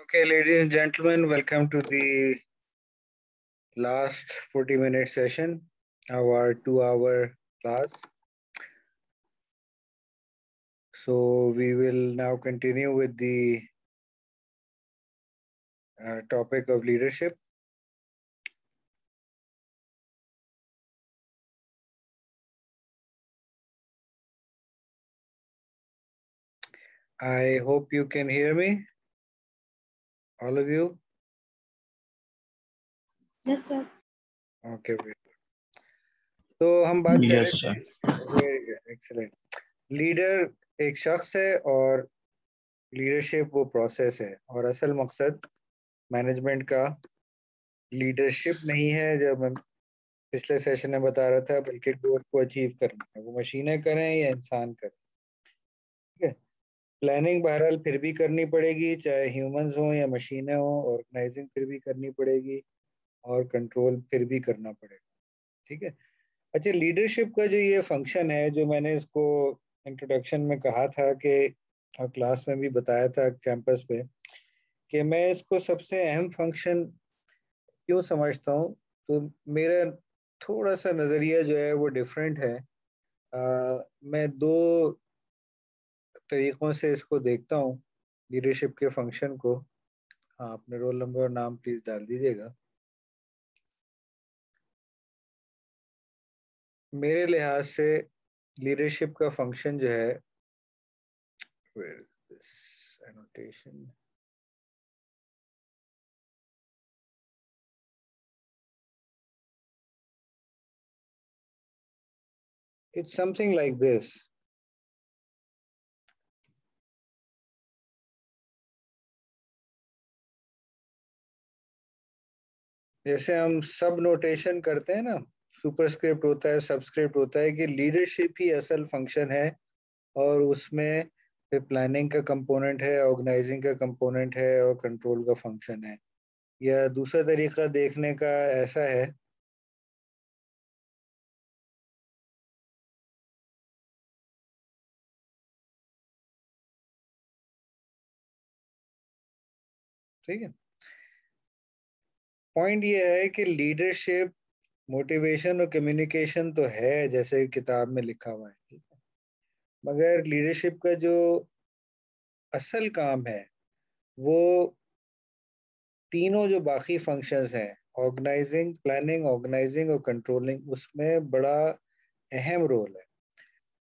Okay, ladies and gentlemen, welcome to the last 40-minute session, our 2-hour class. So we will now continue with the topic of leadership. I hope you can hear me, all of you. Yes, sir. Okay, very good. तो हम बात कर रहे थे, very good, excellent. Leader एक शख्स है और लीडरशिप वो प्रोसेस है, और असल मकसद मैनेजमेंट का लीडरशिप नहीं है, जब हम पिछले सेशन में बता रहा था, बल्कि गोल को अचीव करना है, वो मशीनें करें या इंसान करें। ठीक है, प्लानिंग बहरहाल फिर भी करनी पड़ेगी, चाहे ह्यूमंस हों या मशीनें हों, ऑर्गेनाइजिंग फिर भी करनी पड़ेगी और कंट्रोल फिर भी करना पड़ेगा। ठीक है, अच्छा, लीडरशिप का जो ये फंक्शन है, जो मैंने इसको इंट्रोडक्शन में कहा था कि और क्लास में भी बताया था कैंपस पे, कि मैं इसको सबसे अहम फंक्शन क्यों समझता हूँ, तो मेरा थोड़ा सा नज़रिया जो है वो डिफरेंट है। मैं दो तरीकों से इसको देखता हूँ, लीडरशिप के फंक्शन को। हाँ, अपने रोल नंबर और नाम प्लीज डाल दीजिएगा। मेरे लिहाज से लीडरशिप का फंक्शन जो है, where is this annotation? It's something like this. जैसे हम सब नोटेशन करते हैं ना, सुपरस्क्रिप्ट होता है, सबस्क्रिप्ट होता है, कि लीडरशिप ही असल फंक्शन है, और उसमें फिर प्लानिंग का कंपोनेंट है, ऑर्गेनाइजिंग का कंपोनेंट है, और कंट्रोल का फंक्शन है। या दूसरा तरीका देखने का ऐसा है, ठीक है, पॉइंट ये है कि लीडरशिप मोटिवेशन और कम्युनिकेशन तो है, जैसे किताब में लिखा हुआ है, ठीक है, मगर लीडरशिप का जो असल काम है वो तीनों जो बाकी फंक्शंस हैं, ऑर्गेनाइजिंग, प्लानिंग, ऑर्गेनाइजिंग और कंट्रोलिंग, उसमें बड़ा अहम रोल है।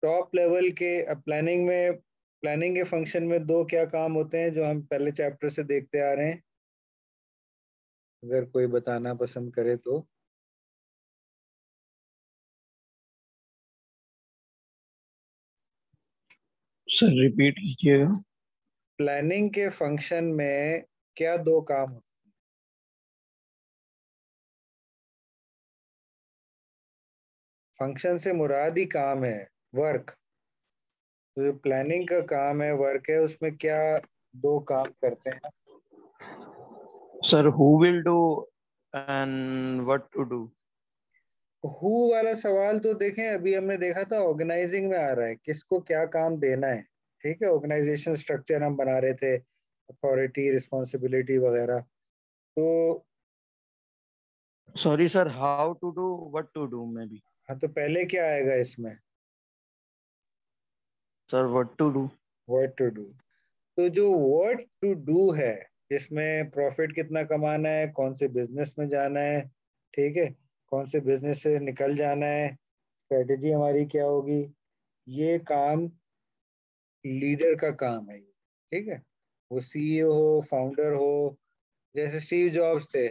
टॉप लेवल के प्लानिंग के फंक्शन में दो क्या काम होते हैं, जो हम पहले चैप्टर से देखते आ रहे हैं, अगर कोई बताना पसंद करे तो। सर रिपीट कीजिएगा। प्लानिंग के फंक्शन में क्या दो काम होते हैं? फंक्शन से मुराद ही काम है, वर्क। तो जो प्लानिंग का काम है, वर्क है, उसमें क्या दो काम करते हैं? Sir who will do and what to do. Who वाला सवाल तो देखें, अभी हमने देखा था ऑर्गेनाइजिंग में आ रहा है, किसको क्या काम देना है। ठीक है, ऑर्गेनाइजेशन स्ट्रक्चर हम बना रहे थे, अथॉरिटी, रिस्पॉन्सिबिलिटी वगैरह। तो sorry sir, how to do what to do में भी। हाँ, तो पहले क्या आएगा इसमें? Sir what to do. What to do. तो जो व्हाट टू डू है, इसमें प्रॉफिट कितना कमाना है, कौन से बिजनेस में जाना है, ठीक है, कौन से बिजनेस से निकल जाना है, स्ट्रेटेजी हमारी क्या होगी, ये काम लीडर का काम है। ठीक है, वो सीईओ हो, फाउंडर हो, जैसे स्टीव जॉब्स थे,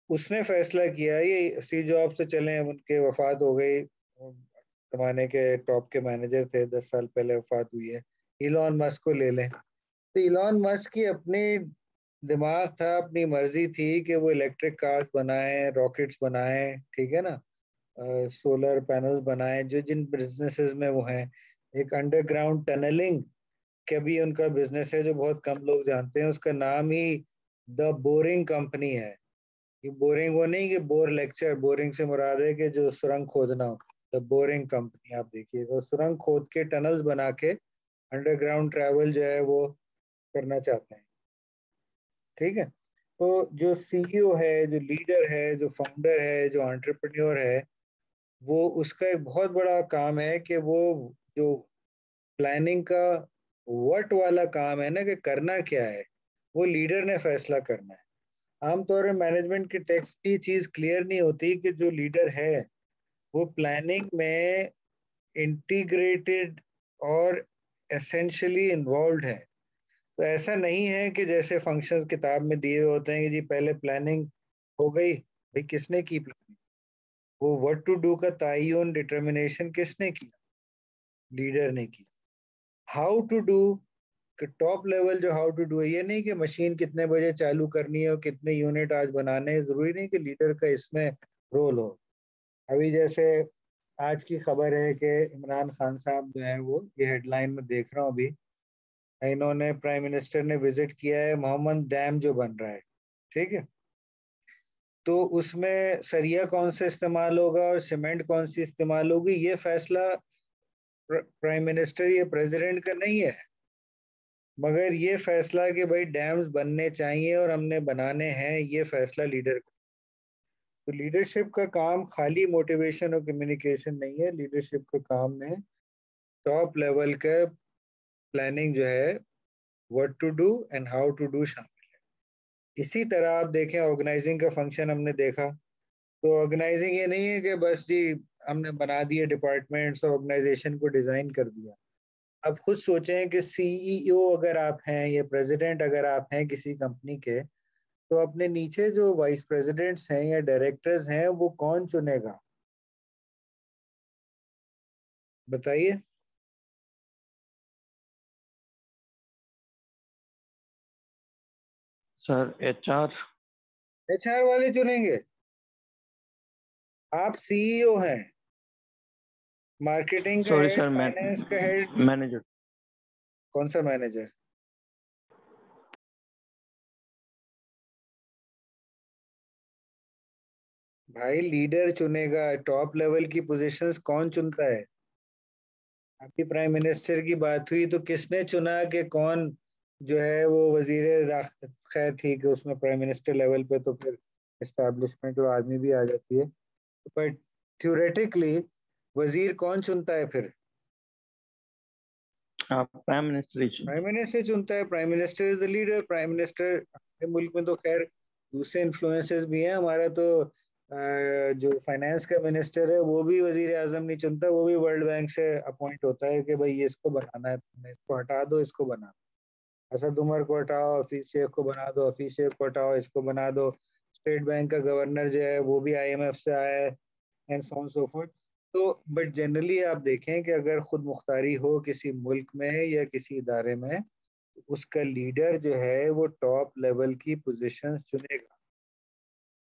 उसने फैसला किया, ये स्टीव जॉब्स से चले, उनके वफात हो गई, जमाने के टॉप के मैनेजर थे, 10 साल पहले वफात हुई है। इलॉन मस्क को ले लें, तो इलॉन मस्क की अपनी दिमाग था, अपनी मर्जी थी कि वो इलेक्ट्रिक कार्स बनाए, रॉकेट्स बनाए, ठीक है ना, सोलर पैनल्स बनाए, जो जिन बिजनेसेस में वो हैं। एक अंडरग्राउंड टनलिंग का भी उनका बिजनेस है, जो बहुत कम लोग जानते हैं, उसका नाम ही द बोरिंग कंपनी है। ये बोरिंग वो नहीं कि बोर लेक्चर, बोरिंग से मुराद है कि जो सुरंग खोदना हो। द बोरिंग कंपनी, आप देखिएगा, सुरंग खोद के टनल्स बना के अंडरग्राउंड ट्रैवल जो है वो करना चाहते हैं। ठीक है, तो जो सीईओ है, जो लीडर है, जो फाउंडर है, जो एंटरप्रेन्योर है, वो उसका एक बहुत बड़ा काम है कि वो जो प्लानिंग का व्हाट वाला काम है ना, कि करना क्या है, वो लीडर ने फैसला करना है। आमतौर पर मैनेजमेंट की टेक्स्ट की चीज क्लियर नहीं होती कि जो लीडर है वो प्लानिंग में इंटीग्रेटेड और एसेंशियली इन्वॉल्व है। तो ऐसा नहीं है कि जैसे फंक्शंस किताब में दिए हुए होते हैं कि जी पहले प्लानिंग हो गई, भाई किसने की प्लानिंग? वो व्हाट टू डू का तयन डिटर्मिनेशन किसने किया? लीडर ने किया। How to do, top level जो हाउ टू डू है, ये नहीं कि मशीन कितने बजे चालू करनी है और कितने यूनिट आज बनाने हैं, जरूरी नहीं कि लीडर का इसमें रोल हो। अभी जैसे आज की खबर है कि इमरान खान साहब जो है, वो ये हेडलाइन में देख रहा हूँ अभी, इन्होंने प्राइम मिनिस्टर ने विजिट किया है मोहम्मद डैम जो बन रहा है। ठीक है, तो उसमें सरिया कौन सा इस्तेमाल होगा और सीमेंट कौन सी इस्तेमाल होगी, ये फैसला प्राइम मिनिस्टर या प्रेसिडेंट का नहीं है, मगर ये फैसला कि भाई डैम्स बनने चाहिए और हमने बनाने हैं, ये फैसला लीडर का। तो लीडरशिप का काम खाली मोटिवेशन और कम्युनिकेशन नहीं है, लीडरशिप का काम में टॉप लेवल का प्लानिंग जो है, what to do and how to do शामिल है। इसी तरह आप देखें ऑर्गेनाइजिंग का फंक्शन हमने देखा, तो ऑर्गेनाइजिंग ये नहीं है कि बस जी हमने बना दिए डिपार्टमेंट्स, ऑर्गेनाइजेशन को डिजाइन कर दिया। अब खुद सोचें कि सीईओ अगर आप हैं या प्रेसिडेंट अगर आप हैं किसी कंपनी के, तो अपने नीचे जो वाइस प्रेसिडेंट्स हैं या डायरेक्टर्स हैं वो कौन चुनेगा? बताइए। Sir HR. एचआर वाले चुनेंगे? आप सीईओ हैं, मार्केटिंग का सॉरी हेड, सर, फाइनेंस का हेड। मैनेजर। कौन सा मैनेजर? भाई लीडर चुनेगा, टॉप लेवल की पोजीशंस कौन चुनता है? अभी प्राइम मिनिस्टर की बात हुई तो किसने चुना कि कौन जो है वो खैर ठीक है, उसमें प्राइम मिनिस्टर लेवल पे तो फिर एस्टैब्लिशमेंट और आर्मी भी आ जाती है, बट थ्योरेटिकली वजीर कौन चुनता है फिर? आप प्राइम मिनिस्टर ही चुनिए। प्राइम मिनिस्टर चुनता है। Prime minister is the leader. Prime minister हमारे मुल्क में तो खैर दूसरे इन्फ्लुएंसेस भी हैं, हमारा तो जो फाइनेंस का मिनिस्टर है वो भी वजीर आजम नहीं चुनता, वो भी वर्ल्ड बैंक से अपॉइंट होता है कि भाई ये इसको बनाना है, तुमने इसको हटा दो, इसको बना। असद उमर को हटाओ, हफीज शेख को बना दो, हफीज शेख को हटाओ, इसको बना दो। स्टेट बैंक का गवर्नर जो है वो भी आईएमएफ से आया है, and so on so fourth. तो बट जनरली आप देखें कि अगर खुद मुख्तारी हो किसी मुल्क में या किसी इदारे में, उसका लीडर जो है वो टॉप लेवल की पोजीशंस चुनेगा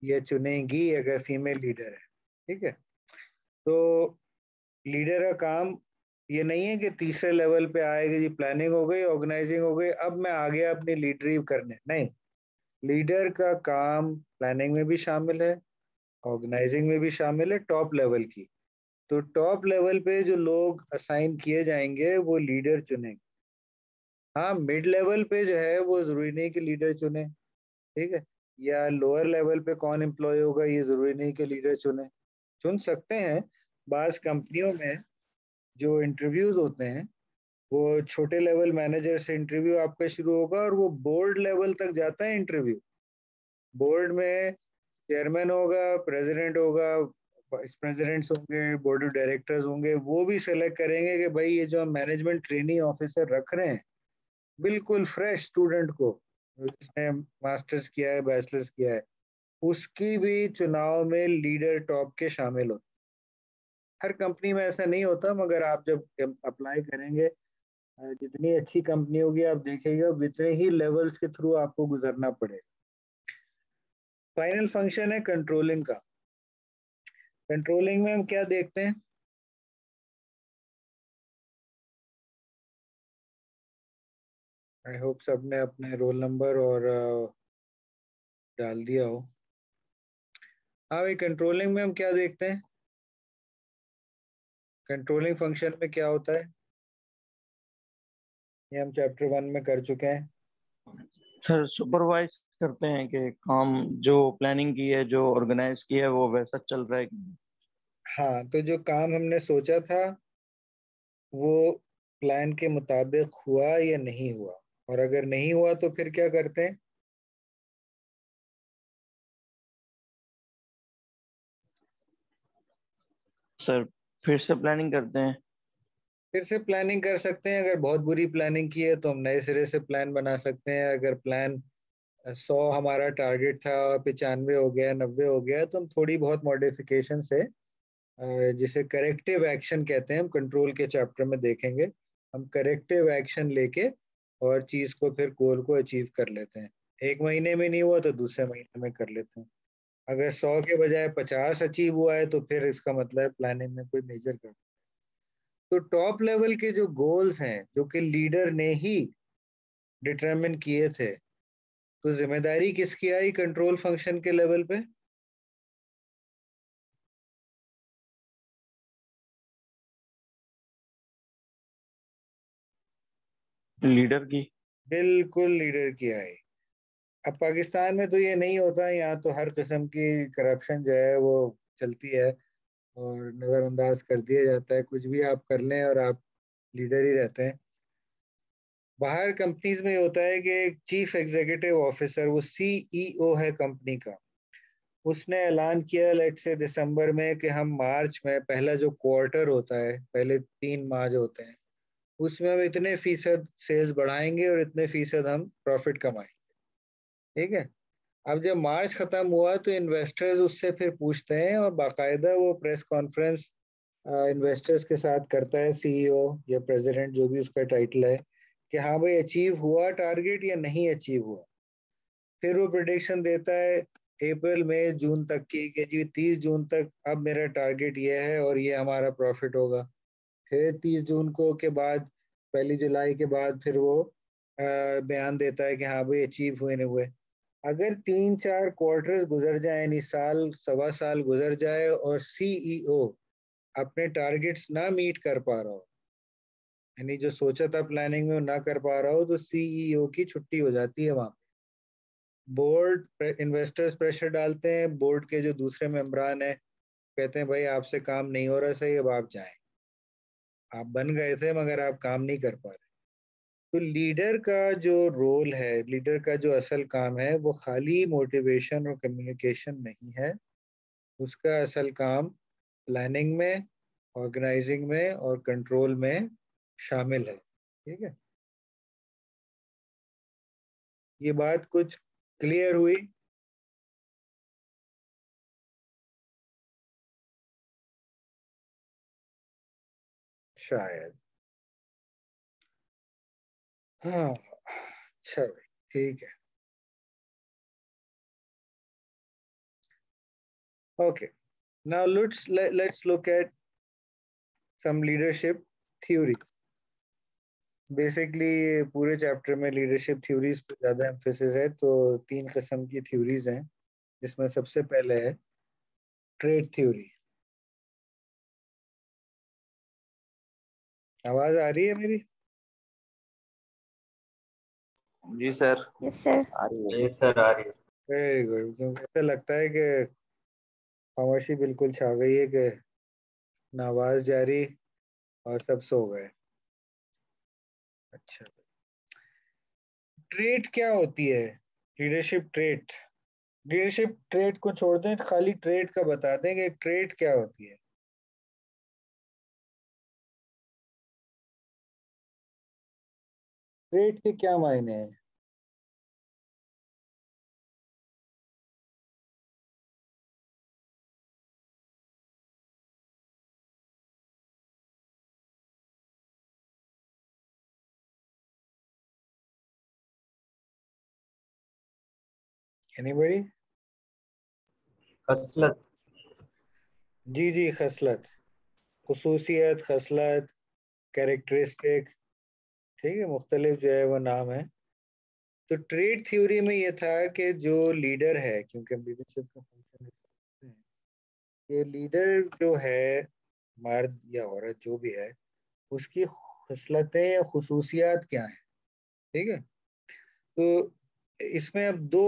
या चुनेगी अगर फीमेल लीडर है। ठीक है, तो लीडर का काम ये नहीं है कि तीसरे लेवल पे आएगी जी प्लानिंग हो गई, ऑर्गेनाइजिंग हो गई, अब मैं आ गया अपनी लीडरी करने, नहीं। लीडर का काम प्लानिंग में भी शामिल है, ऑर्गेनाइजिंग में भी शामिल है, टॉप लेवल की। तो टॉप लेवल पे जो लोग असाइन किए जाएंगे वो लीडर चुनेंगे। हाँ, मिड लेवल पे जो है वो जरूरी नहीं कि लीडर चुने। ठीक है, या लोअर लेवल पे कौन एम्प्लॉय होगा ये जरूरी नहीं कि लीडर चुने। चुन सकते हैं। बाज कंपनियों में जो इंटरव्यूज होते हैं, वो छोटे लेवल मैनेजर से इंटरव्यू आपका शुरू होगा और वो बोर्ड लेवल तक जाता है इंटरव्यू। बोर्ड में चेयरमैन होगा, प्रेसिडेंट होगा, वाइस प्रेसिडेंट्स होंगे, बोर्ड ऑफ डायरेक्टर्स होंगे, वो भी सेलेक्ट करेंगे कि भाई ये जो हम मैनेजमेंट ट्रेनिंग ऑफिसर रख रहे हैं, बिल्कुल फ्रेश स्टूडेंट को जिसने मास्टर्स किया है, बैचलर्स किया है, उसकी भी चुनाव में लीडर टॉप के शामिल होते। हर कंपनी में ऐसा नहीं होता, मगर आप जब अप्लाई करेंगे, जितनी अच्छी कंपनी होगी आप देखेंगे उतने ही लेवल्स के थ्रू आपको गुजरना पड़ेगा। फाइनल फंक्शन है कंट्रोलिंग का। कंट्रोलिंग में हम क्या देखते हैं? आई होप सबने अपने रोल नंबर और डाल दिया हो। हाँ भाई, कंट्रोलिंग में हम क्या देखते हैं? कंट्रोलिंग फंक्शन में क्या होता है, ये हम चैप्टर 1 में कर चुके हैं। सर सुपरवाइज करते हैं कि काम जो प्लानिंग की है, जो ऑर्गेनाइज किया है, वो वैसा चल रहा है कि नहीं? हाँ, तो जो काम हमने सोचा था वो प्लान के मुताबिक हुआ या नहीं हुआ, और अगर नहीं हुआ तो फिर क्या करते हैं? सर फिर से प्लानिंग करते हैं। फिर से प्लानिंग कर सकते हैं। अगर बहुत बुरी प्लानिंग की है तो हम नए सिरे से प्लान बना सकते हैं। अगर प्लान 100 हमारा टारगेट था और 95 हो गया, 90 हो गया, तो हम थोड़ी बहुत मॉडिफिकेशन से, जिसे करेक्टिव एक्शन कहते हैं, हम कंट्रोल के चैप्टर में देखेंगे, हम करेक्टिव एक्शन लेके और चीज को फिर गोल को अचीव कर लेते हैं। एक महीने में नहीं हुआ तो दूसरे महीने में कर लेते हैं। अगर 100 के बजाय 50 अचीव हुआ है तो फिर इसका मतलब है प्लानिंग में कोई मेजर कर। तो टॉप लेवल के जो गोल्स हैं जो कि लीडर ने ही डिटरमिन किए थे, तो जिम्मेदारी किसकी आई कंट्रोल फंक्शन के लेवल पे? लीडर की। बिल्कुल लीडर की आई। अब पाकिस्तान में तो ये नहीं होता है, यहाँ तो हर किस्म की करप्शन जो है वो चलती है और नज़रअंदाज कर दिया जाता है। कुछ भी आप कर लें और आप लीडर ही रहते हैं। बाहर कंपनीज में ये होता है कि एक चीफ एग्जीक्यूटिव ऑफिसर, वो सीईओ है कंपनी का, उसने ऐलान किया लेट से दिसंबर में कि हम मार्च में, पहला जो क्वार्टर होता है, पहले 3 माह जो होते हैं, उसमें हम इतने फीसद सेल्स बढ़ाएंगे और इतने फीसद हम प्रॉफिट कमाएंगे। ठीक है। अब जब मार्च खत्म हुआ तो इन्वेस्टर्स उससे फिर पूछते हैं और बाकायदा वो प्रेस कॉन्फ्रेंस इन्वेस्टर्स के साथ करता है सीईओ या प्रेसिडेंट, जो भी उसका टाइटल है, कि हाँ भाई अचीव हुआ टारगेट या नहीं अचीव हुआ। फिर वो प्रिडिक्शन देता है अप्रैल मई जून तक की, कि जी 30 जून तक अब मेरा टारगेट ये है और ये हमारा प्रॉफिट होगा। फिर 30 जून को के बाद, 1 जुलाई के बाद फिर वो बयान देता है कि हाँ भाई अचीव हुए नहीं हुए। अगर 3-4 क्वार्टर्स गुजर जाए, यानी साल सवा साल गुजर जाए, और सीईओ अपने टारगेट्स ना मीट कर पा रहा हो, यानी जो सोचा था प्लानिंग में वो ना कर पा रहा हो, तो सीईओ की छुट्टी हो जाती है वहां। बोर्ड इन्वेस्टर्स प्रेशर डालते हैं, बोर्ड के जो दूसरे मेंबरान हैं कहते हैं भाई आपसे काम नहीं हो रहा सही, अब आप जाएं। आप बन गए थे मगर आप काम नहीं कर पा रहे। तो लीडर का जो रोल है, लीडर का जो असल काम है, वो खाली मोटिवेशन और कम्युनिकेशन नहीं है। उसका असल काम प्लानिंग में, ऑर्गेनाइजिंग में और कंट्रोल में शामिल है। ठीक है। ये बात कुछ क्लियर हुई? शायद। हाँ, अच्छा भाई, ठीक है। Okay, now let's look at some leadership theories. Basically पूरे चैप्टर में लीडरशिप थ्योरीज पे ज़्यादा एम्फेसिस है, तो 3 किस्म की थ्योरीज हैं, जिसमें सबसे पहले है ट्रेड थ्योरी। आवाज आ रही है मेरी? जी सर। Yes sir. आ रही है। यस सर, आ रही है। वेरी गुड, क्योंकि ऐसा लगता है कि खामोशी बिल्कुल छा गई है, कि ना आवाज जारी और सब सो गए। अच्छा, ट्रेट क्या होती है? लीडरशिप ट्रेट, लीडरशिप ट्रेट को छोड़ दें, खाली ट्रेट का बता दें कि ट्रेट क्या होती है। ट्रेट के क्या मायने हैं? एनीबॉडी? खसलत। जी जी, खसलत, खुसूसियत, खसलत, कैरेक्टरिस्टिक। ठीक है, मुख्तलिफ जो है वो नाम है। तो ट्रेड थ्योरी में ये था कि जो लीडर है, क्योंकि हम लीडरशिप का फंक्शन है, ये लीडर जो है, मर्द या औरत जो भी है, उसकी खसलतें या खुसूसियात क्या हैं। ठीक है। तो इसमें अब दो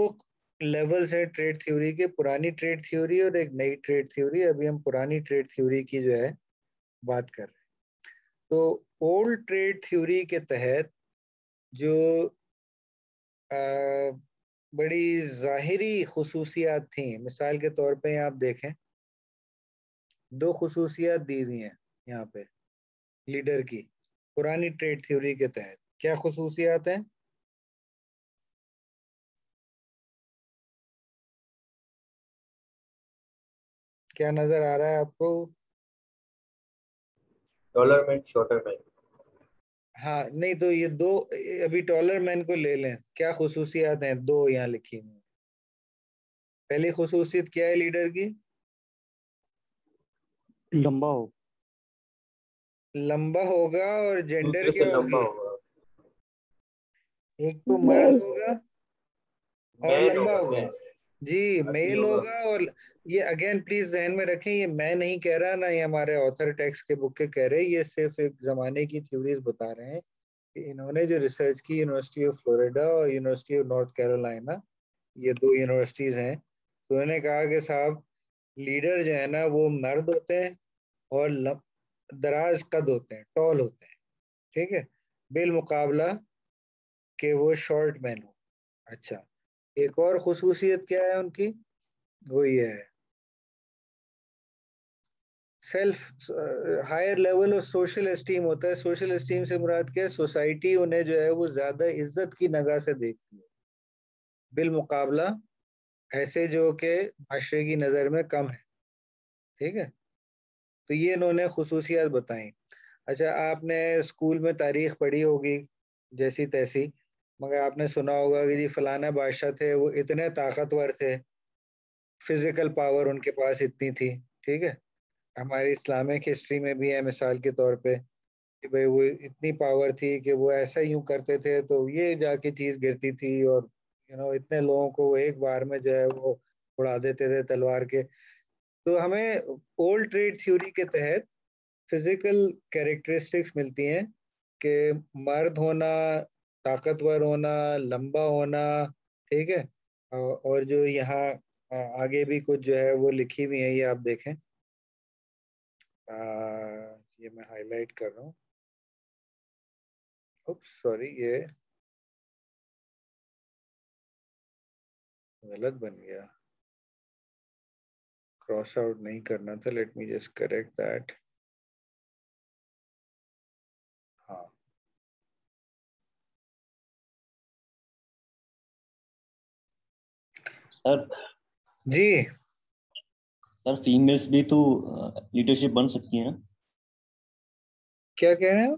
लेवल्स है ट्रेड थ्योरी के, पुरानी ट्रेड थ्योरी और एक नई ट्रेड थ्योरी। अभी हम पुरानी ट्रेड थ्योरी की जो है बात कर रहे हैं। तो ओल्ड ट्रेड थ्योरी के तहत जो बड़ी जाहिरी खुसूसियात थी, मिसाल के तौर पे आप देखें, दो खुसूसियात दी हुई हैं यहाँ पे लीडर की पुरानी ट्रेड थ्योरी के तहत। क्या खुसूसियात हैं? क्या नजर आ रहा है आपको? Dollar man, shorter man. हाँ नहीं, तो ये दो, अभी टॉलर मैन को ले लें, क्या खुसूसियात हैं? दो यहाँ लिखी हुई हैं। पहली खुसूसियत क्या है लीडर की? लंबा हो। लंबा होगा। और जेंडर दूसरे से क्या लंबा होगी? होगा। एक तो मर्द होगा और मैन लंबा होगा, होगा। मैन। जी, आदमी मेल होगा। होगा। और ये अगेन प्लीज ध्यान में रखें, ये मैं नहीं कह रहा ना, ये हमारे ऑथर टेक्स्ट के बुक के कह रहे हैं, ये सिर्फ एक जमाने की थ्योरीज बता रहे हैं कि इन्होंने जो रिसर्च की यूनिवर्सिटी ऑफ फ्लोरिडा और यूनिवर्सिटी ऑफ नॉर्थ कैरोलिना, ये दो यूनिवर्सिटीज हैं, तो इन्होंने कहा कि साहब लीडर जो है ना वो मर्द होते हैं और दराज कद होते हैं, टॉल होते हैं, ठीक है, बिलमुकाबला कि वो शॉर्ट मैन हो। अच्छा, एक और खुसूसियत क्या है उनकी? वो ये है self higher level of social esteem होता है। सोशल एस्टीम से मुराद क्या है? सोसाइटी उन्हें जो है वो ज्यादा इज्जत की निगाह से देखती है बिलमुकाबला ऐसे जो कि माशरे की नज़र में कम है, ठीक है। तो ये इन्होंने खुसूसियात बताई। अच्छा, आपने स्कूल में तारीख पढ़ी होगी जैसी तैसी, मगर आपने सुना होगा कि जी फलाना बादशाह थे, वो इतने ताकतवर थे, फिजिकल पावर उनके पास इतनी थी, ठीक है। हमारी इस्लामिक हिस्ट्री में भी है मिसाल के तौर पे कि भाई वो इतनी पावर थी कि वो ऐसा यूं करते थे तो ये जाके चीज गिरती थी, और इतने लोगों को वो एक बार में जो है वो उड़ा देते थे तलवार के। तो हमें ओल्ड ट्रेड थ्योरी के तहत फिजिकल कैरेक्टरिस्टिक्स मिलती हैं कि मर्द होना, ताकतवर होना, लंबा होना, ठीक है। और जो यहाँ आगे भी कुछ जो है वो लिखी हुई है, ये आप देखें। आ, ये मैं हाईलाइट कर रहा हूँ। उप्स सॉरी, ये गलत बन गया, क्रॉस आउट नहीं करना था। Let me just correct that. हाँ, सर जी सर फीमेल्स भी तो लीडरशिप बन सकती हैं ना? क्या कह रहे हो?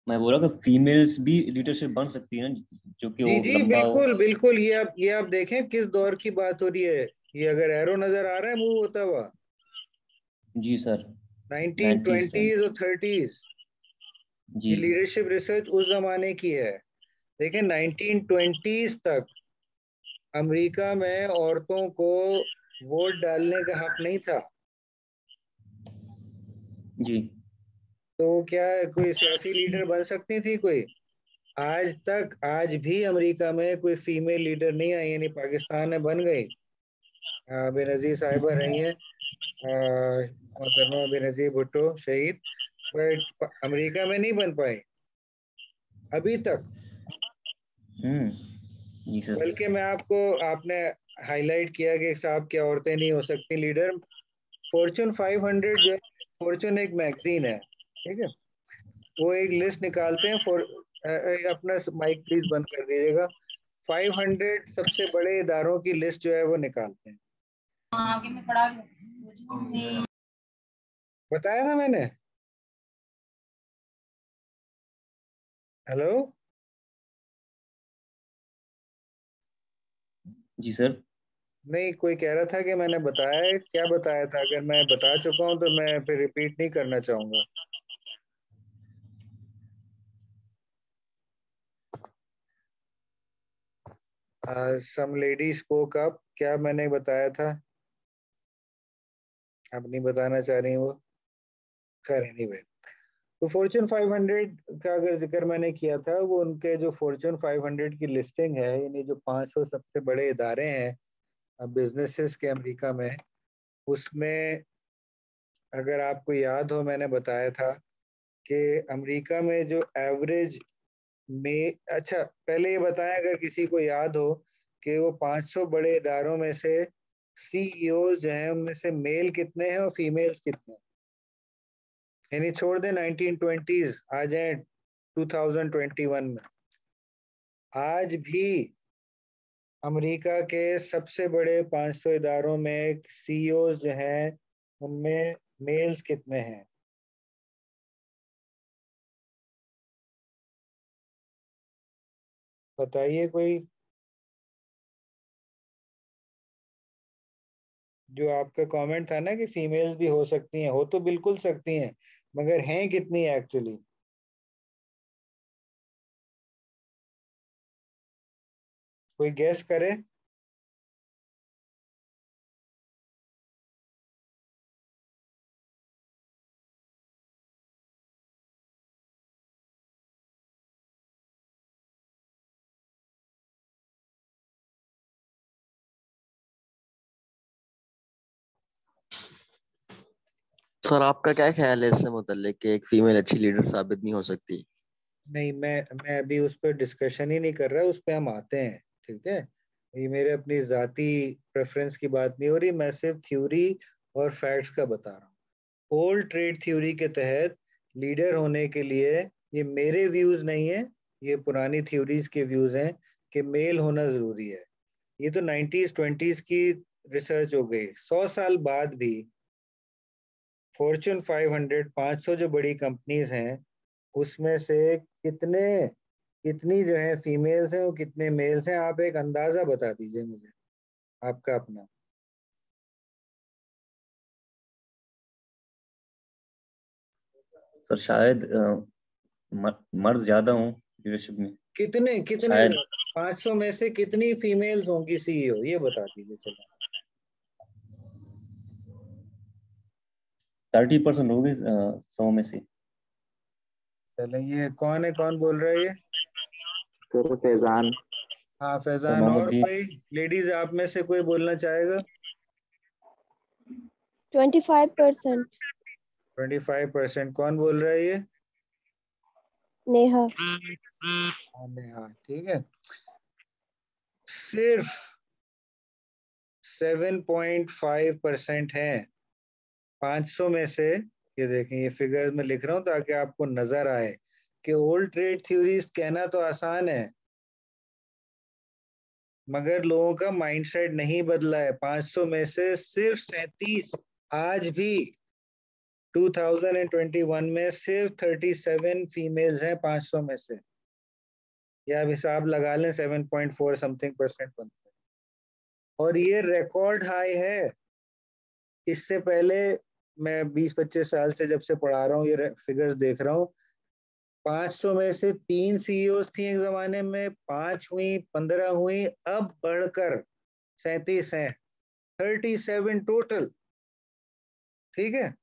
मैं बोल रहा कि फीमेल्स भी लीडरशिप बन सकती हैं ना, जो कि जी वो जी, लंबा हो। बिल्कुल बिल्कुल। ये आप देखें किस दौर की बात हो रही है। ये अगर एरो नजर आ रहा है मूव होता हुआ, जी सर। 90s time. 1920s और 30s। जी। ये लीडरशिप रिसर्च उस जमाने की है। देखें 1920s तक अमेरिका में औरतों को वोट डालने का हक नहीं था। जी। तो क्या कोई सियासी लीडर बन सकती थी कोई? आज तक, आज भी अमेरिका में कोई फीमेल लीडर नहीं आई, यानी पाकिस्तान में बन गई, बेनजीर साहिबा रही हैं, मोहतरमा बेनजीर भुट्टो शहीद, बट अमेरिका में नहीं बन पाई अभी तक। जी सर। बल्कि मैं आपको, आपने हाईलाइट किया कि साहब क्या औरतें नहीं हो सकती लीडर। फॉर्चून 500 जो है, फॉर्चून एक मैगजीन है, ठीक है, वो एक लिस्ट निकालते हैं फॉर, अपना माइक प्लीज बंद कर दीजिएगा। 500 सबसे बड़े इदारों की लिस्ट जो है वो निकालते हैं। आगे में पढ़ा बताया था मैंने? हेलो? जी सर। नहीं, कोई कह रहा था कि मैंने बताया है। क्या बताया था? अगर मैं बता चुका हूं तो मैं फिर रिपीट नहीं करना चाहूंगा। सम लेडी स्पोक अप, क्या मैंने बताया था? अब नहीं बताना चाह रही वो। खैर एनीवे, तो फॉर्च्यून 500 का अगर जिक्र मैंने किया था, वो उनके जो फॉर्च्यून 500 की लिस्टिंग है, यानी जो 500 सबसे बड़े इदारे हैं बिजनेसेस के अमेरिका में, उसमें अगर आपको याद हो मैंने बताया था कि अमेरिका में जो एवरेज में, अच्छा पहले ये बताएं अगर किसी को याद हो कि वो 500 बड़े इदारों में से सीईओ जो हैं उनमें से मेल कितने हैं और फीमेल्स कितने हैं, यानी छोड़ दें 1920s, आ जाए 2021 में। आज भी अमेरिका के सबसे बड़े 500 इदारों में सीईओ जो हैं उनमें मेल्स कितने हैं? बताइए कोई। जो आपका कमेंट था ना कि फीमेल्स भी हो सकती हैं, हो तो बिल्कुल सकती हैं, मगर हैं कितनी एक्चुअली? कोई गेस करे? सर आपका क्या ख्याल है इससे मुतल्लिक कि एक फीमेल अच्छी लीडर साबित नहीं हो सकती? नहीं, मैं अभी उस पर डिस्कशन ही नहीं कर रहा, उस पर हम आते हैं, ठीक है। ये मेरे अपनी जाती प्रेफरेंस की बात नहीं हो रही, मैं सिर्फ थ्योरी और फैक्ट्स का बता रहा हूँ। ओल्ड ट्रेड थ्योरी के तहत लीडर होने के लिए, ये मेरे व्यूज नहीं है, ये पुरानी थ्योरीज के व्यूज हैं कि मेल होना जरूरी है। ये तो 90s 20s की रिसर्च हो गई। 100 साल बाद भी फॉर्च्यून 500 500 जो बड़ी कंपनीज हैं उसमें से कितनी जो है फीमेल्स हैं और कितने मेल्स हैं? आप एक अंदाजा बता दीजिए मुझे आपका अपना। सर शायद मर्द ज्यादा हूँ लीडरशिप में, कितने कितने शायद 500 में से कितनी फीमेल्स होंगी सीईओ, ये बता दीजिए। चलो 30% होगी 100 में से। चलें, ये कौन है, कौन बोल रहा है ये? सर फैजान। हाँ सर फैजान। और मोहम्मदीन। कोई लेडीज आप में से कोई बोलना चाहेगा? 25%। 25%। कौन बोल रहा है ये? नेहा। हाँ, ठीक है। सिर्फ 7.5% है 500 में से। ये देखें, ये फिगर में लिख रहा हूं ताकि आपको नजर आए कि ओल्ड ट्रेड थ्योरीज कहना तो आसान है, मगर लोगों का माइंडसेट नहीं बदला है। 500 में से सिर्फ 37 आज भी 2021 में सिर्फ 37 फीमेल्स हैं 500 में से। या आप हिसाब लगा लें 7.4 समथिंग परसेंट बनता है, और ये रिकॉर्ड हाई है। इससे पहले मैं 20-25 साल से जब से पढ़ा रहा हूँ, ये फिगर्स देख रहा हूँ। 500 में से 3 सीईओ थी एक जमाने में, 5 हुई, 15 हुई, अब बढ़कर 37 हैं, 37 टोटल। ठीक है,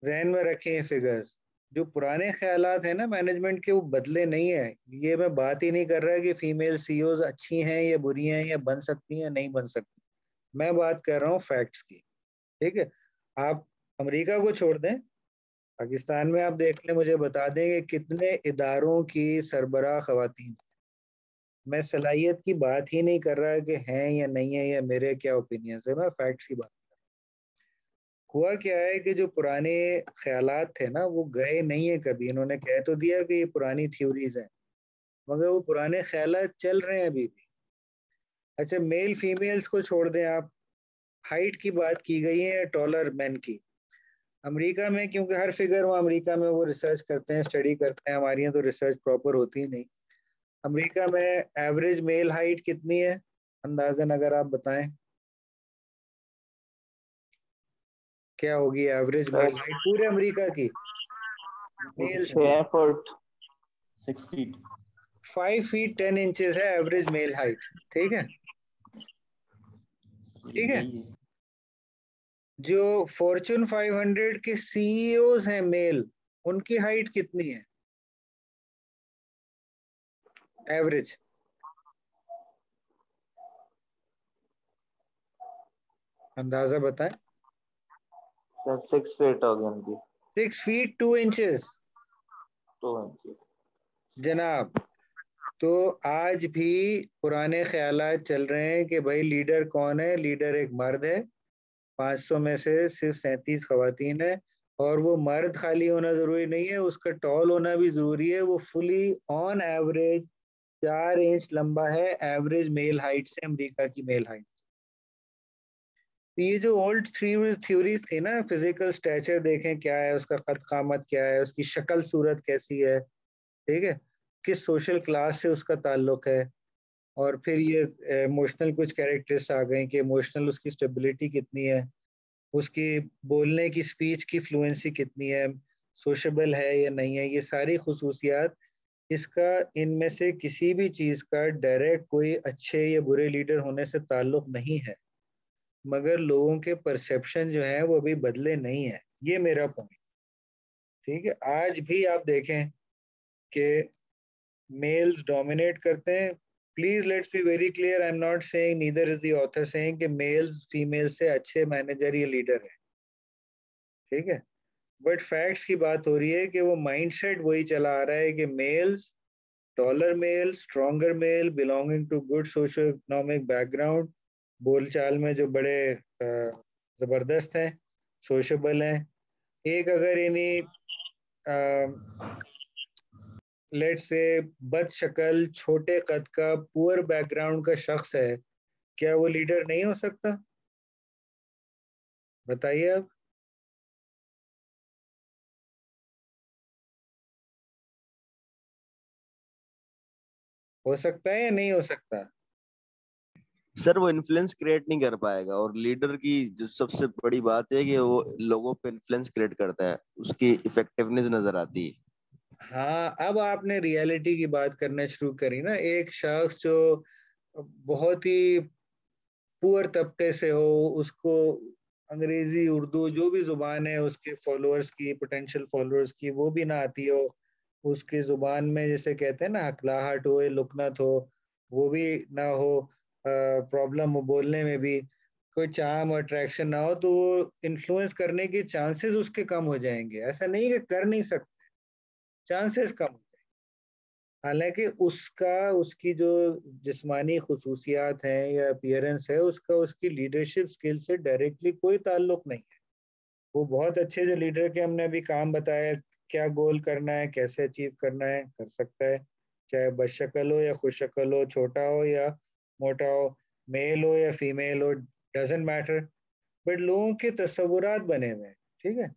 जहन में रखें ये फिगर्स। जो पुराने ख्यालात हैं ना मैनेजमेंट के, वो बदले नहीं है। ये मैं बात ही नहीं कर रहा कि फीमेल सीईओज अच्छी हैं या बुरी हैं या बन सकती हैं नहीं बन सकती, मैं बात कर रहा हूँ फैक्ट्स की। ठीक है, आप अमेरिका को छोड़ दें, पाकिस्तान में आप देख लें, मुझे बता दें कि कितने इदारों की सरबराह खवातीन। मैं सलाहियत की बात ही नहीं कर रहा कि हैं या नहीं है या मेरे क्या ओपिनियंस है, मैं फैक्ट्स की बात। हुआ क्या है कि जो पुराने ख्यालात थे ना वो गए नहीं है कभी। इन्होंने कह तो दिया कि ये पुरानी थ्योरीज हैं, मगर वो पुराने ख्यालात चल रहे हैं अभी भी। अच्छा, मेल फीमेल्स को छोड़ दें आप, हाइट की बात की गई है, टॉलर मैन की। अमेरिका में, क्योंकि हर फिगर वहाँ अमेरिका में वो रिसर्च करते हैं, स्टडी करते हैं, हमारी यहाँ तो रिसर्च प्रॉपर होती ही नहीं। अमेरिका में एवरेज मेल हाइट कितनी है अंदाजन, अगर आप बताएं क्या होगी एवरेज मेल हाइट पूरे अमेरिका की मेल्स की? 6 फुट। 6 फीट। 5 फीट 10 इंचेस है एवरेज मेल हाइट। ठीक है, ठीक है। यही है। जो फॉर्च्यून 500 के सीईओज हैं मेल, उनकी हाइट कितनी है एवरेज? अंदाजा बताएं। सर 6 फीट होगी उनकी। 6 फीट 2 इंचेस 2 इंच। जनाब। तो आज भी पुराने ख्यालात चल रहे हैं कि भाई लीडर कौन है? लीडर एक मर्द है, 500 में से सिर्फ 37 खवातीन है, और वो मर्द खाली होना जरूरी नहीं है, उसका टॉल होना भी जरूरी है। वो फुली ऑन एवरेज 4 इंच लंबा है, एवरेज मेल हाइट से, अमेरिका की मेल हाइट। ये जो ओल्ड थ्योरीज थी ना, फिजिकल स्टैचर देखें क्या है, उसका कद कामत क्या है, उसकी शक्ल सूरत कैसी है, ठीक है, किस सोशल क्लास से उसका ताल्लुक है, और फिर ये इमोशनल कुछ कैरेक्टर्स आ गए कि इमोशनल उसकी स्टेबिलिटी कितनी है, उसकी बोलने की स्पीच की फ्लुएंसी कितनी है, सोशेबल है या नहीं है, ये सारी खसूसियात। इसका इनमें से किसी भी चीज़ का डायरेक्ट कोई अच्छे या बुरे लीडर होने से ताल्लुक नहीं है, मगर लोगों के परसेप्शन जो है वो अभी बदले नहीं है, ये मेरा पॉइंट। ठीक है, आज भी आप देखें कि मेल्स डोमिनेट करते हैं। Please let's be very clear, I am not saying, neither is the author saying कि मेल्स फीमेल से अच्छे मैनेजर या लीडर है, ठीक है, बट फैक्ट्स की बात हो रही है कि वो माइंडसेट वही चला आ रहा है कि males, taller male, stronger male, belonging to good socio economic background, बोलचाल में जो बड़े जबरदस्त हैं, सोशेबल हैं। एक अगर इन्हीं लेट्स से बद शक्ल, छोटे कद का, पुअर बैकग्राउंड का शख्स है, क्या वो लीडर नहीं हो सकता? बताइए आप। हो सकता है या नहीं हो सकता? सर वो इन्फ्लुएंस क्रिएट नहीं कर पाएगा, और लीडर की जो सबसे बड़ी बात है कि वो लोगों पे इन्फ्लुएंस क्रिएट करता है, उसकी इफेक्टिवनेस नजर आती है। हाँ, अब आपने रियलिटी की बात करना शुरू करी ना। एक शख्स जो बहुत ही पुअर तबके से हो, उसको अंग्रेजी उर्दू जो भी जुबान है उसके फॉलोअर्स की, पोटेंशियल फॉलोअर्स की, वो भी ना आती हो, उसकी जुबान में जैसे कहते हैं ना हकलाहट हो, लुकनत हो, वो भी ना हो, प्रॉब्लम हो बोलने में भी, कोई चार्म और अट्रैक्शन ना हो, तो वो इन्फ्लुएंस करने के चांसेस उसके कम हो जाएंगे। ऐसा नहीं कि कर नहीं सकते, चांसेस कम। हालांकि उसका, उसकी जो जिस्मानी खसूसियात हैं या अपीयरेंस है, उसका उसकी लीडरशिप स्किल से डायरेक्टली कोई ताल्लुक नहीं है। वो बहुत अच्छे जो लीडर के हमने अभी काम बताया, क्या गोल करना है, कैसे अचीव करना है, कर सकता है, चाहे बदशक्ल हो या खुशशक्ल हो, छोटा हो या मोटा हो, मेल हो या फीमेल हो, डजेंट मैटर, बट लोगों के तस्वुरात बने हुए हैं। ठीक है,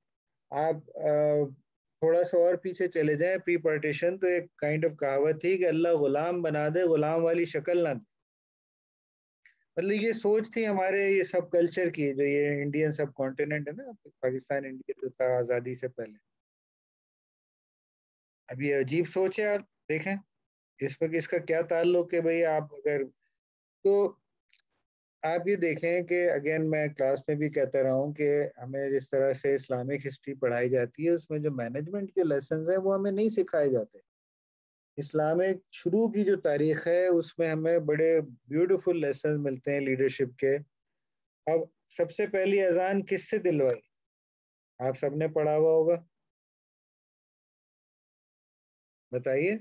आप थोड़ा सा और पीछे चले जाएं, प्री पार्टीशन, तो एक काइंड ऑफ कहावत थी कि अल्लाह गुलाम बना दे, गुलाम वाली शक्ल ना दे। मतलब ये सोच थी हमारे ये सब कल्चर की, जो ये इंडियन सब कॉन्टिनेंट है ना, पाकिस्तान इंडिया जो था आज़ादी से पहले। अब ये अजीब सोच है, आप देखें इस पर इसका क्या ताल्लुक है भाई। आप अगर, तो आप ये देखें कि अगेन मैं क्लास में भी कहता रहा हूँ कि हमें जिस तरह से इस्लामिक हिस्ट्री पढ़ाई जाती है, उसमें जो मैनेजमेंट के लेसन हैं वो हमें नहीं सिखाए जाते। इस्लामिक शुरू की जो तारीख है उसमें हमें बड़े ब्यूटीफुल लेसन मिलते हैं लीडरशिप के। अब सबसे पहली अजान किससे दिलवाई? आप सबने पढ़ा हुआ होगा, बताइए।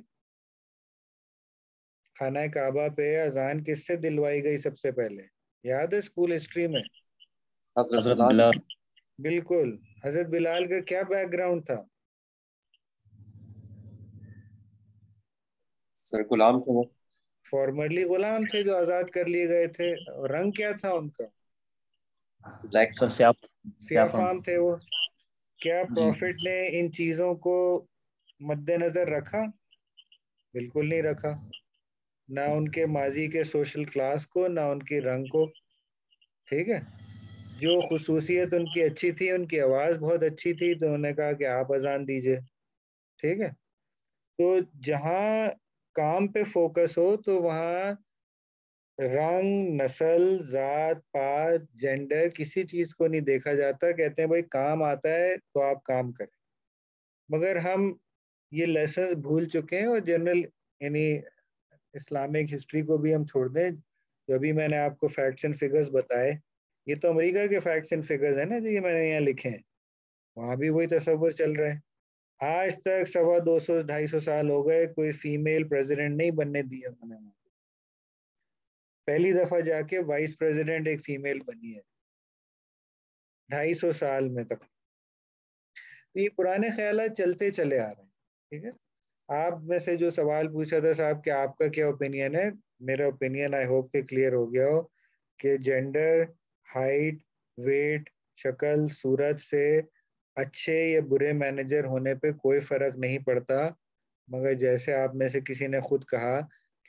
खाना काबा पे अजान किससे दिलवाई गई सबसे पहले? याद है स्कूल हिस्ट्री में? हजरत बिलाल। बिल्कुल। हजरत बिलाल का क्या बैकग्राउंड था? सर गुलाम थे वो। फॉर्मरली गुलाम थे जो आजाद कर लिए गए थे। और रंग क्या था उनका? Black sir, स्याफ। स्याफाम। सियाफाम थे वो। क्या जी। प्रॉफिट ने इन चीजों को मद्देनजर रखा? बिल्कुल नहीं रखा। ना उनके माजी के सोशल क्लास को, ना उनके रंग को। ठीक है, जो खसूसियत उनकी अच्छी थी, उनकी आवाज़ बहुत अच्छी थी, तो उन्होंने कहा कि आप अजान दीजिए। ठीक है, तो जहाँ काम पे फोकस हो तो वहाँ रंग, नस्ल, जात पात, जेंडर, किसी चीज को नहीं देखा जाता। कहते हैं भाई काम आता है तो आप काम करें। मगर हम ये लेसन्स भूल चुके हैं, और जनरल यानी इस्लामिक हिस्ट्री को भी हम छोड़ दें। जो अभी मैंने आपको फैक्ट्स एंड फिगर्स बताए, ये तो अमेरिका के फैक्ट्स एंड फिगर्स है ना जो ये मैंने यहाँ लिखे हैं। वहां भी वही तस्वर चल रहा है। आज तक 250-250 साल हो गए, कोई फीमेल प्रेसिडेंट नहीं बनने दिया उन्होंने। पहली दफा जाके वाइस प्रेसिडेंट एक फीमेल बनी है 250 साल में तक। तो ये पुराने ख्याल चलते चले आ रहे हैं। ठीक है, आप में से जो सवाल पूछा था साहब कि आपका क्या ओपिनियन है, मेरा ओपिनियन आई होप के क्लियर हो गया हो कि जेंडर, हाइट, वेट, शक्ल सूरत से अच्छे या बुरे मैनेजर होने पे कोई फर्क नहीं पड़ता। मगर जैसे आप में से किसी ने खुद कहा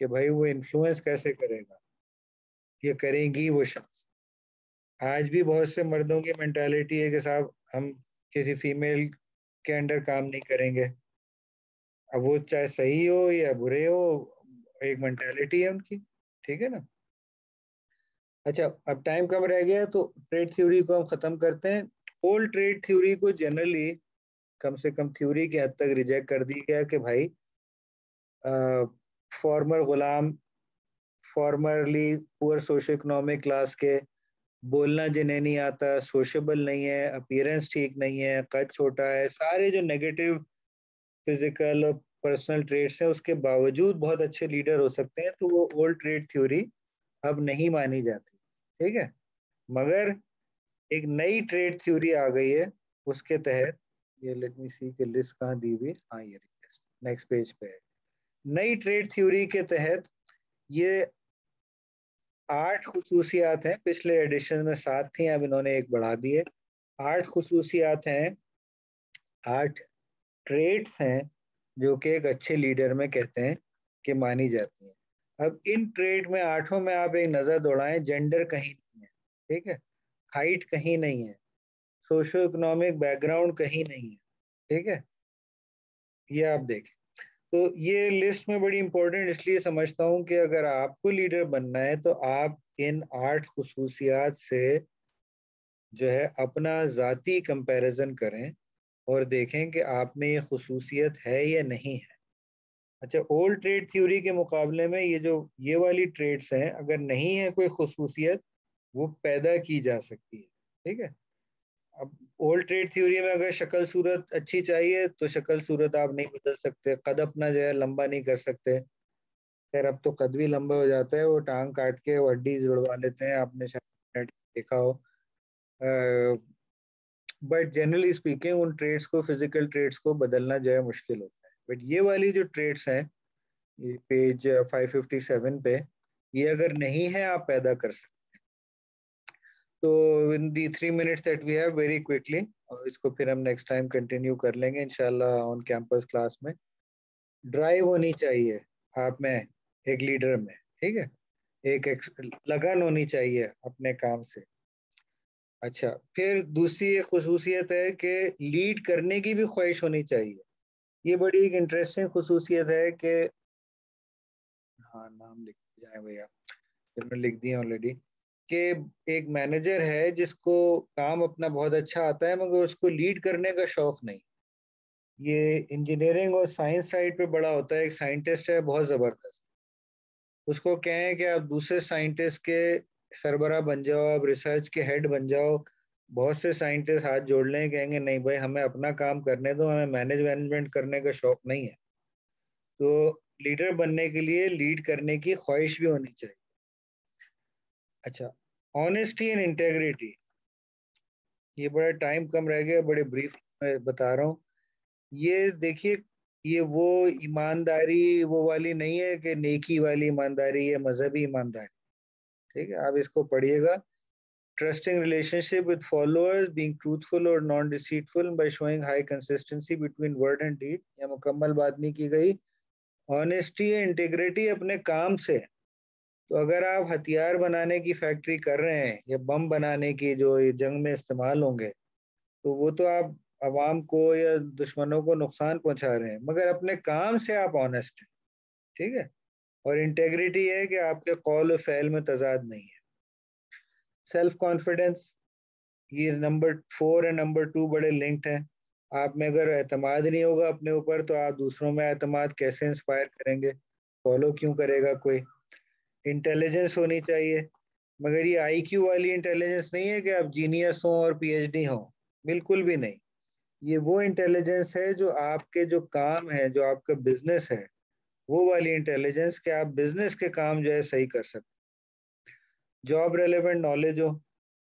कि भाई वो इन्फ्लुएंस कैसे करेगा, ये करेंगी वो शख्स। आज भी बहुत से मर्दों की मेंटालिटी है कि साहब हम किसी फीमेल के अंडर काम नहीं करेंगे। अब वो चाहे सही हो या बुरे हो, एक मेंटालिटी है उनकी। ठीक है ना। अच्छा, अब टाइम कम रह गया तो ट्रेड थ्योरी को हम खत्म करते हैं। ओल्ड ट्रेड थ्योरी को जनरली कम से कम थ्योरी के हद तक रिजेक्ट कर दी गया कि भाई फॉर्मर गुलाम, formerly poor socio economic class के, बोलना जिन्हें नहीं आता, सोशेबल नहीं है, अपीयरेंस ठीक नहीं है, कद छोटा है, सारे जो नेगेटिव फिजिकल और पर्सनल ट्रेड्स हैं उसके बावजूद बहुत अच्छे लीडर हो सकते हैं। तो वो ओल्ड ट्रेड थ्योरी अब नहीं मानी जाती। ठीक है, मगर एक नई ट्रेड थ्योरी आ गई है। उसके तहत ये लेट मी सी कि लिस्ट कहाँ दी हुई, हाँ ये नेक्स्ट पेज पे है। नई ट्रेड थ्योरी के तहत ये 8 खुसूसियात हैं। पिछले एडिशन में 7 थी, अब इन्होंने एक बढ़ा दी है। 8 खुसूसियात हैं, 8 ट्रेड्स हैं जो कि एक अच्छे लीडर में कहते हैं कि मानी जाती हैं। अब इन ट्रेड में 8 में आप एक नज़र दौड़ाएं, जेंडर कहीं नहीं है। ठीक है, हाइट कहीं नहीं है, सोशो इकोनॉमिक बैकग्राउंड कहीं नहीं है। ठीक है, ये आप देखें। तो ये लिस्ट में बड़ी इंपॉर्टेंट इसलिए समझता हूँ कि अगर आपको लीडर बनना है तो आप इन 8 खुसूसियात से जो है अपना ज़ाती कंपैरिजन करें और देखें कि आप में ये खुसूसियत है या नहीं है। अच्छा, ओल्ड ट्रेड थ्योरी के मुकाबले में ये वाली ट्रेड्स हैं, अगर नहीं है कोई खुसूसियत, वो पैदा की जा सकती है। ठीक है, अब ओल्ड ट्रेड थ्योरी में अगर शक्ल सूरत अच्छी चाहिए तो शक्ल सूरत आप नहीं बदल सकते, कद अपना जो है लंबा नहीं कर सकते। खैर अब तो कद भी लंबा हो जाता है, वो टांग काट के वो हड्डी जुड़वा लेते हैं, आपने शायद देखा हो। बट जनरली स्पीकिंग उन ट्रेड्स को, फिजिकल ट्रेड्स को बदलना जो है मुश्किल होता है। बट ये वाली जो ट्रेड्स हैं, ये पेज 557 पे, ये अगर नहीं है आप पैदा कर सकते। तो in the 3 minutes that we have, very quickly, और इसको फिर हम नेक्स्ट टाइम कंटिन्यू कर लेंगे इंशाल्लाह ऑन कैंपस क्लास में। ड्राइव होनी चाहिए आप में, एक लीडर में। ठीक है, लगन होनी चाहिए अपने काम से। अच्छा, फिर दूसरी एक खुसूसियत है कि लीड करने की भी ख्वाहिश होनी चाहिए। ये बड़ी एक इंटरेस्टिंग खुसूसियत है कि, हाँ नाम लिख जाए भैया, मैंने लिख दिया ऑलरेडी, कि एक मैनेजर है जिसको काम अपना बहुत अच्छा आता है मगर उसको लीड करने का शौक नहीं। ये इंजीनियरिंग और साइंस साइड पे बड़ा होता है। एक साइंटिस्ट है बहुत ज़बरदस्त, उसको कहें कि आप दूसरे साइंटिस्ट के सरबरा बन जाओ, आप रिसर्च के हेड बन जाओ, बहुत से साइंटिस्ट हाथ जोड़ लें, कहेंगे नहीं भाई हमें अपना काम करने दो, हमें मैनेजमेंट करने का शौक नहीं है। तो लीडर बनने के लिए लीड करने की ख्वाहिश भी होनी चाहिए। अच्छा, ऑनेस्टी एंड इंटेग्रिटी, ये बड़ा टाइम कम रह गया, बड़े ब्रीफ में बता रहा हूँ। ये देखिए, ये वो ईमानदारी वो वाली नहीं है कि नेकी वाली ईमानदारी है, मजहबी ईमानदारी। ठीक है, आप इसको पढ़िएगा। Trusting relationship with followers, being truthful और non deceitful by showing high consistency between word and deed, या मुकम्मल बात नहीं की गई। ऑनेस्टी इंटीग्रिटी अपने काम से। तो अगर आप हथियार बनाने की फैक्ट्री कर रहे हैं या बम बनाने की जो ये जंग में इस्तेमाल होंगे, तो वो तो आप अवाम को या दुश्मनों को नुकसान पहुंचा रहे हैं, मगर अपने काम से आप ऑनेस्ट हैं। ठीक है, और इंटेग्रिटी है कि आपके कौल और फ़ैल में तजाद नहीं है। सेल्फ कॉन्फिडेंस, ये नंबर 4 और नंबर 2 बड़े लिंक्ड हैं। आप में अगर एतमाद नहीं होगा अपने ऊपर तो आप दूसरों में एतमाद कैसे इंस्पायर करेंगे, फॉलो क्यों करेगा कोई। इंटेलिजेंस होनी चाहिए, मगर ये आईक्यू वाली इंटेलिजेंस नहीं है कि आप जीनियस हो और पीएचडी हो, बिल्कुल भी नहीं। ये वो इंटेलिजेंस है जो आपके जो काम है, जो आपका बिजनेस है, वो वाली इंटेलिजेंस कि आप बिजनेस के काम जो है सही कर सकते। जॉब रेलेवेंट नॉलेज हो,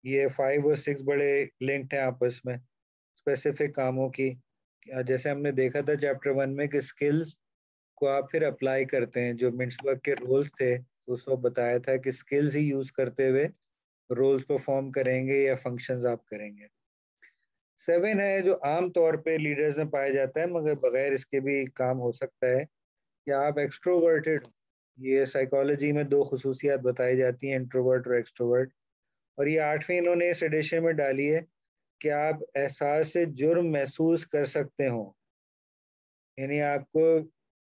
ये 5 और 6 बड़े लिंक्ड हैं आपस में स्पेसिफिक कामों की। जैसे हमने देखा था चैप्टर 1 में कि स्किल्स को आप फिर अप्लाई करते हैं। जो मिन्सबर्ग के रोल्स थे उस वक्त बताया था कि स्किल्स ही यूज करते हुए रोल्स परफॉर्म करेंगे या फंक्शंस आप करेंगे। 7 है जो आम तौर पे लीडर्स में पाया जाता है मगर बगैर इसके भी काम हो सकता है कि आप एक्सट्रोवर्टेड हो। ये साइकोलॉजी में 2 खुसूसियात बताई जाती हैं, इंट्रोवर्ट और एक्सट्रोवर्ट। और ये 8वीं इन्होंने इस एडिशन में डाली है कि आप एहसास से जुर्म महसूस कर सकते हो, यानी आपको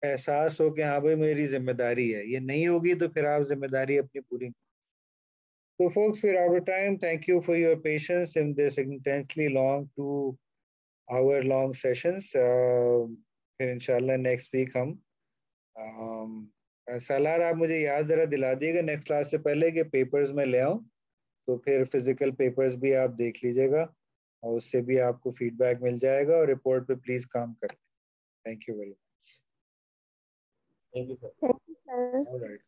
एहसास हो कि हाँ भाई मेरी जिम्मेदारी है। ये नहीं होगी तो फिर आप जिम्मेदारी अपनी पूरी। So folks, we're out of time. Thank you for your patience in this intensely long 2 hour long sessions. फिर इंशाल्लाह नेक्स्ट वीक हम सालार आप मुझे याद ज़रा दिला दिएगा नेक्स्ट क्लास से पहले कि पेपर्स में ले आऊँ, तो फिर फिजिकल पेपर्स भी आप देख लीजिएगा और उससे भी आपको फीडबैक मिल जाएगा और रिपोर्ट पे प्लीज़ काम करें। Thank you very much. Thank you sir. Thank you, sir. All right.